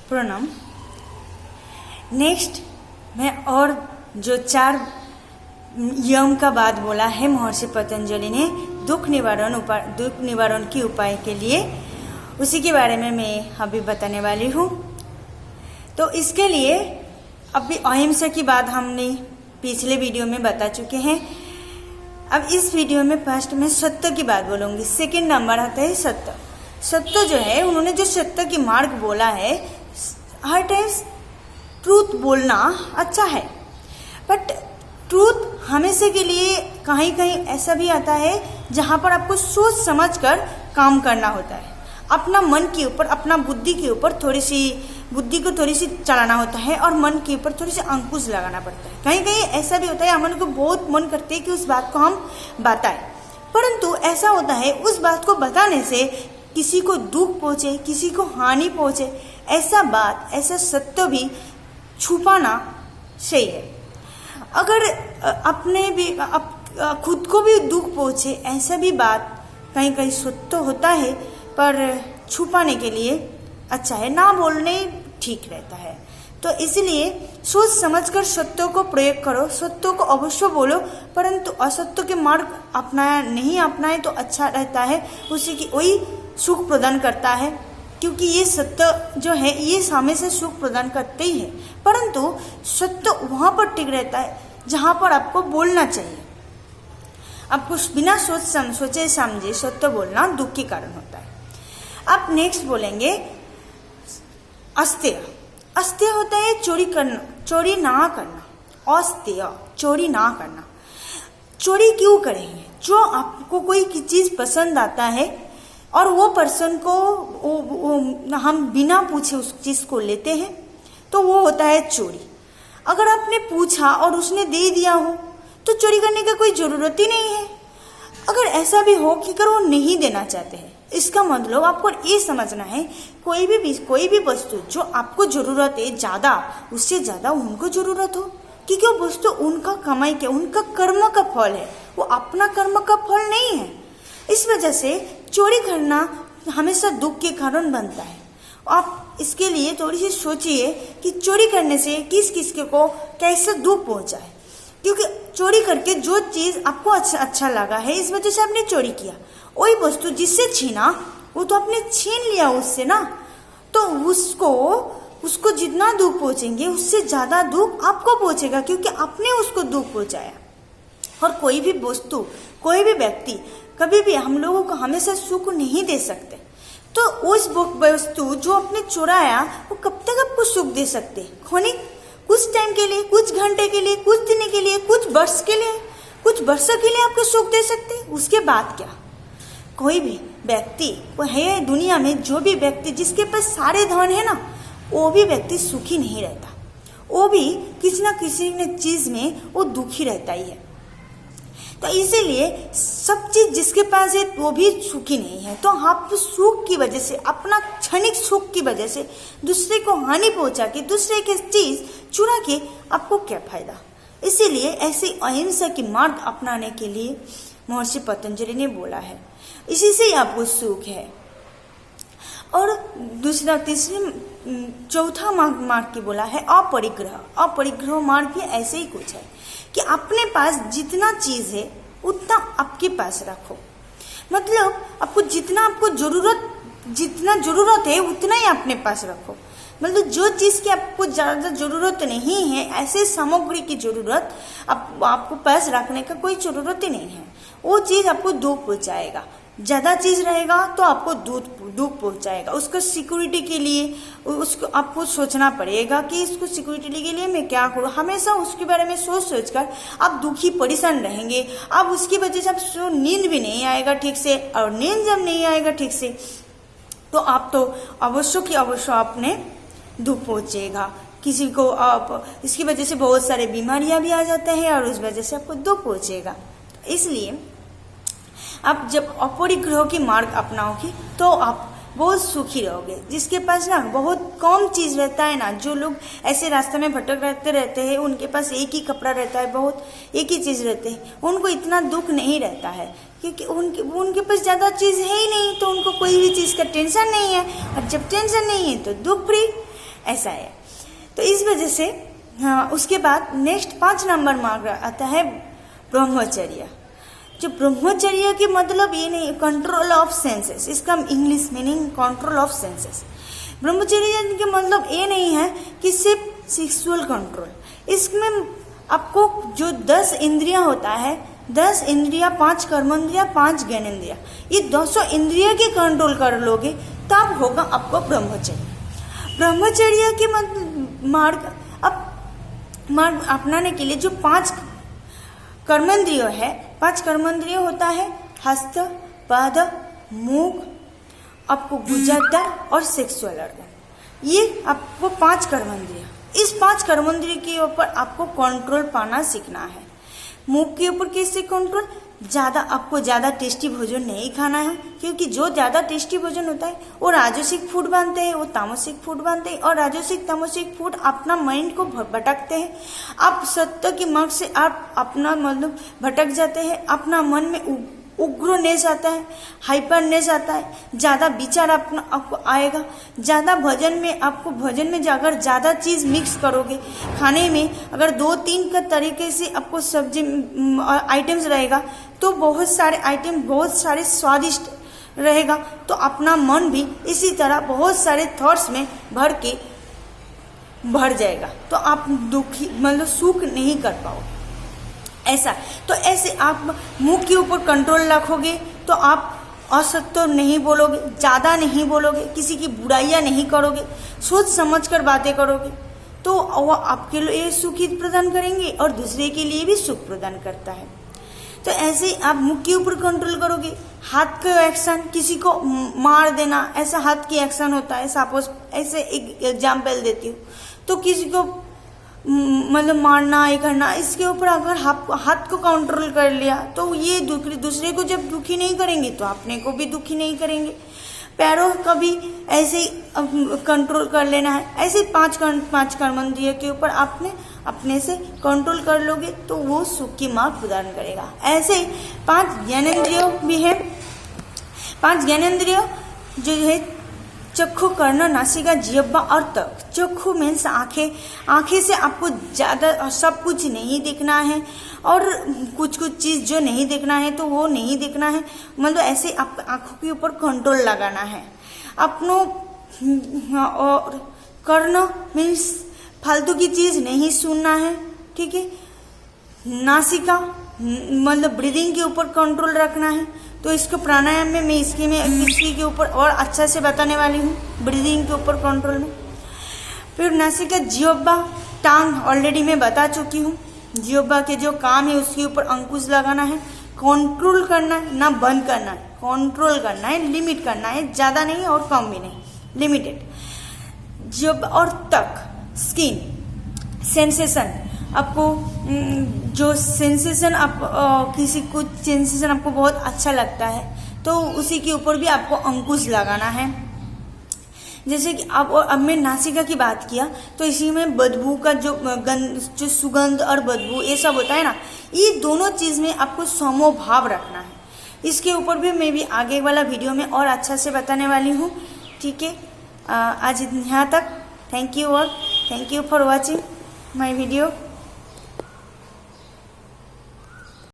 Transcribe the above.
प्रणाम। नेक्स्ट मैं और जो 4 यम का बात बोला है महर्षि पतंजलि ने दुख निवारण के उपाय के लिए, उसी के बारे में मैं अभी बताने वाली हूँ। तो इसके लिए अभी अहिंसा की बात हमने पिछले वीडियो में बता चुके हैं। अब इस वीडियो में फर्स्ट मैं सत्य की बात बोलूँगी। सेकंड नंबर आता है सत्य। सत्य जो है, उन्होंने जो सत्य की मार्ग बोला है, हर टाइम ट्रूथ बोलना अच्छा है, बट ट्रूथ हमेशा के लिए कहीं कहीं ऐसा भी आता है जहाँ पर आपको सोच समझकर काम करना होता है। अपना मन के ऊपर, अपना बुद्धि के ऊपर बुद्धि को थोड़ी सी चलाना होता है और मन के ऊपर थोड़ी सी अंकुश लगाना पड़ता है। कहीं कहीं ऐसा भी होता है, हमारे को बहुत मन करते है कि उस बात को हम बताएं, परंतु ऐसा होता है उस बात को बताने से किसी को दुख पहुँचे, किसी को हानि पहुँचे, ऐसा सत्य भी छुपाना सही है। अगर अपने भी खुद को भी दुख पहुँचे, ऐसा भी बात कहीं कहीं सत्य होता है, पर छुपाने के लिए अच्छा है, ना बोलने ठीक रहता है। तो इसलिए सोच समझकर सत्यों को प्रयोग करो, सत्यों को अवश्य बोलो, परंतु असत्य के मार्ग नहीं अपनाए तो अच्छा रहता है। उसी की वही सुख प्रदान करता है, क्योंकि ये सत्य जो है ये हमेशा सुख प्रदान करते ही है, परंतु सत्य वहाँ पर टिक रहता है जहाँ पर आपको बोलना चाहिए। आपको बिना सोचे समझे सत्य बोलना दुख के कारण होता है। आप नेक्स्ट बोलेंगे अस्तेय। अस्तेय होता है चोरी ना करना। अस्तेय चोरी ना करना। चोरी क्यों करेंगे? जो आपको कोई चीज़ पसंद आता है और वो पर्सन को हम बिना पूछे उस चीज़ को लेते हैं, तो वो होता है चोरी। अगर आपने पूछा और उसने दे दिया हो तो चोरी करने का कोई ज़रूरत ही नहीं है। अगर ऐसा भी हो कि अगर वो नहीं देना चाहते हैं, इसका मतलब आपको ये समझना है, कोई भी वस्तु जो आपको ज़रूरत है ज़्यादा, उससे ज़्यादा उनको ज़रूरत हो, क्योंकि वो वस्तु उनका कमाई के, उनका कर्म का फल है, वो अपना कर्म का फल नहीं है। इस वजह से चोरी करना हमेशा दुख के कारण बनता है। आप इसके लिए थोड़ी सी सोचिए कि चोरी करने से किस को कैसे दुख पहुंचा है, क्योंकि चोरी करके जो चीज़ आपको अच्छा लगा है, इस वजह से आपने चोरी किया। वही वस्तु जिससे छीना, वो तो आपने छीन लिया उससे ना, तो उसको जितना दुख पहुंचेंगे उससे ज़्यादा दुख आपको पहुंचेगा, क्योंकि आपने उसको दुख पहुंचाया। और कोई भी वस्तु, कोई भी व्यक्ति कभी भी हम लोगों को हमेशा सुख नहीं दे सकते। तो उस वस्तु जो आपने चुराया, वो कब तक आपको सुख दे सकते? क्षणिक, कुछ टाइम के लिए, कुछ घंटे के लिए, कुछ दिन के लिए, कुछ वर्ष के लिए, कुछ वर्षों के लिए आपको सुख दे सकते। उसके बाद क्या? कोई भी व्यक्ति है दुनिया में, जो भी व्यक्ति जिसके पास सारे धन है ना, वो भी व्यक्ति सुखी नहीं रहता। वो भी किसी न किसी चीज़ में वो दुखी रहता ही है। तो इसीलिए सब चीज़ जिसके पास है वो भी सुखी नहीं है। तो आप सुख की वजह से, अपना क्षणिक सुख की वजह से दूसरे को हानि पहुंचा के, दूसरे की चीज़ चुरा के आपको क्या फायदा? इसीलिए ऐसे अहिंसा की मार्ग अपनाने के लिए महर्षि पतंजलि ने बोला है, इसी से आपको सुख है। और चौथा मार्ग की बोला है अपरिग्रह। अपरिग्रह मार्ग भी ऐसे ही कुछ है कि अपने पास जितना चीज़ है उतना आपके पास रखो। मतलब आपको जितना जरूरत है उतना ही अपने पास रखो। मतलब जो चीज़ की आपको ज़्यादा ज़रूरत नहीं है, ऐसे सामग्री की ज़रूरत आपको पास रखने का कोई ज़रूरत ही नहीं है। वो चीज़ आपको दुख पहुँचाएगा। ज़्यादा चीज़ रहेगा तो आपको दुख पहुँचाएगा। उसको सिक्योरिटी के लिए उसको आपको सोचना पड़ेगा कि इसको सिक्योरिटी के लिए मैं क्या करूँ। हमेशा उसके बारे में सोच कर आप दुखी परेशान रहेंगे। अब उसकी वजह से आप नींद भी नहीं आएगा ठीक से, और नींद जब नहीं आएगा ठीक से तो आप तो अवश्य आपने दुख पहुँचेगा किसी को। आप इसकी वजह से बहुत सारे बीमारियाँ भी आ जाते हैं और उस वजह से आपको दुख पहुँचेगा। इसलिए आप जब अपरिग्रह की मार्ग अपनाओगे तो आप बहुत सुखी रहोगे। जिसके पास ना बहुत कम चीज़ रहता है ना, जो लोग ऐसे रास्ते में भटक रहते हैं, उनके पास एक ही कपड़ा रहता है, बहुत एक ही चीज़ रहते हैं, उनको इतना दुख नहीं रहता है, क्योंकि उनके पास ज़्यादा चीज़ है ही नहीं, तो उनको कोई भी चीज़ का टेंशन नहीं है। और जब टेंशन नहीं है तो दुख फ्री। ऐसा है। तो इस वजह से हाँ, उसके बाद नेक्स्ट 5 नंबर मार्क आता है ब्रह्मचर्य। जो ब्रह्मचर्य के मतलब ये नहीं, कंट्रोल ऑफ सेंसेस, इसका English meaning control of senses. ब्रह्मचर्य के मतलब ये नहीं है कि सिर्फ सेक्सुअल कंट्रोल, इसमें आपको जो 10 इंद्रियां होता है, 10 इंद्रियां, 5 कर्मेंद्रियां, 5 ज्ञानेंद्रियां, ये 200 इंद्रिया के कंट्रोल कर लोगे तब होगा आपको ब्रह्मचर्य। ब्रह्मचर्य के मार्ग अपनाने के लिए जो 5 कर्मेंद्रिय है, 5 कर्मेंद्रिय होता है हस्त, पाद, मुख, आपको गुजरता और सेक्सुअल ऑर्गन, ये आपको 5 कर्मेंद्रिय। इस 5 कर्मेंद्रिय के ऊपर आपको कंट्रोल पाना सीखना है। मुख के ऊपर कैसे कंट्रोल, आपको ज़्यादा टेस्टी भोजन नहीं खाना है, क्योंकि जो ज़्यादा टेस्टी भोजन होता है वो राजसिक फूड बनते हैं, वो तामसिक फूड बनते हैं, और राजसिक तामसिक फूड अपना माइंड को भटकते हैं। आप सत्य के मार्ग से आप अपना मतलब भटक जाते हैं, अपना मन में उग्रनेस आता है, हाइपरनेस आता है, ज़्यादा विचार आपको आएगा। ज़्यादा भोजन में अगर ज़्यादा चीज़ मिक्स करोगे खाने में, अगर 2-3 का तरीके से आपको सब्जी आइटम्स रहेगा तो बहुत सारे आइटम बहुत सारे स्वादिष्ट रहेगा, तो अपना मन भी इसी तरह बहुत सारे थॉट्स में भर जाएगा, तो आप दुखी मतलब सुख नहीं कर पाओगे। ऐसा तो ऐसे आप मुंह के ऊपर कंट्रोल रखोगे तो आप असत्य नहीं बोलोगे, ज़्यादा नहीं बोलोगे, किसी की बुराइयां नहीं करोगे, सोच समझ कर बातें करोगे, तो वह आपके लिए सुख ही प्रदान करेंगे और दूसरे के लिए भी सुख प्रदान करता है। तो ऐसे आप मुंह के ऊपर कंट्रोल करोगे। हाथ का एक्शन, किसी को मार देना, ऐसा हाथ की एक्शन होता है। सपोज ऐसे एक एग्जाम्पल देती हूँ, तो किसी को मतलब मारना ये करना, इसके ऊपर अगर हाथ को कंट्रोल कर लिया तो ये दूसरे को जब दुखी नहीं करेंगे तो अपने को भी दुखी नहीं करेंगे। पैरों का भी ऐसे कंट्रोल कर लेना है। ऐसे 5 कर्मेंद्रिय के ऊपर आपने अपने से कंट्रोल कर लोगे तो वो सुख की मार्ग प्रदान करेगा। ऐसे 5 ज्ञानेंद्रिय भी है। 5 ज्ञानेंद्रिय जो है चक्षु, कर्ण, नासिका, जिह्वा और त्वक। चक्षु मीन्स आंखें से आपको ज़्यादा सब कुछ नहीं देखना है, और कुछ चीज़ जो नहीं देखना है तो वो नहीं देखना है, मतलब ऐसे आप आंखों के ऊपर कंट्रोल लगाना है अपनों। और कर्ण मीन्स फालतू की चीज़ नहीं सुनना है, ठीक है। नासिका मतलब ब्रीदिंग के ऊपर कंट्रोल रखना है, तो इसको प्राणायाम में मैं इसके के ऊपर और अच्छा से बताने वाली हूँ, ब्रीदिंग के ऊपर कंट्रोल में। फिर नासिका, जिह्वा, टांग ऑलरेडी मैं बता चुकी हूँ। जिह्वा के जो काम है उसके ऊपर अंकुश लगाना है, कंट्रोल करना है, ना बंद करना है, कंट्रोल करना है, लिमिट करना है, ज़्यादा नहीं और कम भी नहीं, लिमिटेड। जिह्वा और त्वक, स्किन, सेंसेशन, आपको जो सेंसेशन किसी कुछ सेंसेशन आपको बहुत अच्छा लगता है तो उसी के ऊपर भी आपको अंकुश लगाना है। जैसे कि अब मैं नासिका की बात किया तो इसी में बदबू का जो सुगंध और बदबू ये सब होता है ना, ये दोनों चीज़ में आपको समोभाव रखना है। इसके ऊपर भी मैं भी आगे वाला वीडियो में और अच्छा से बताने वाली हूँ, ठीक है। आज यहाँ तक। Thank you for watching my video.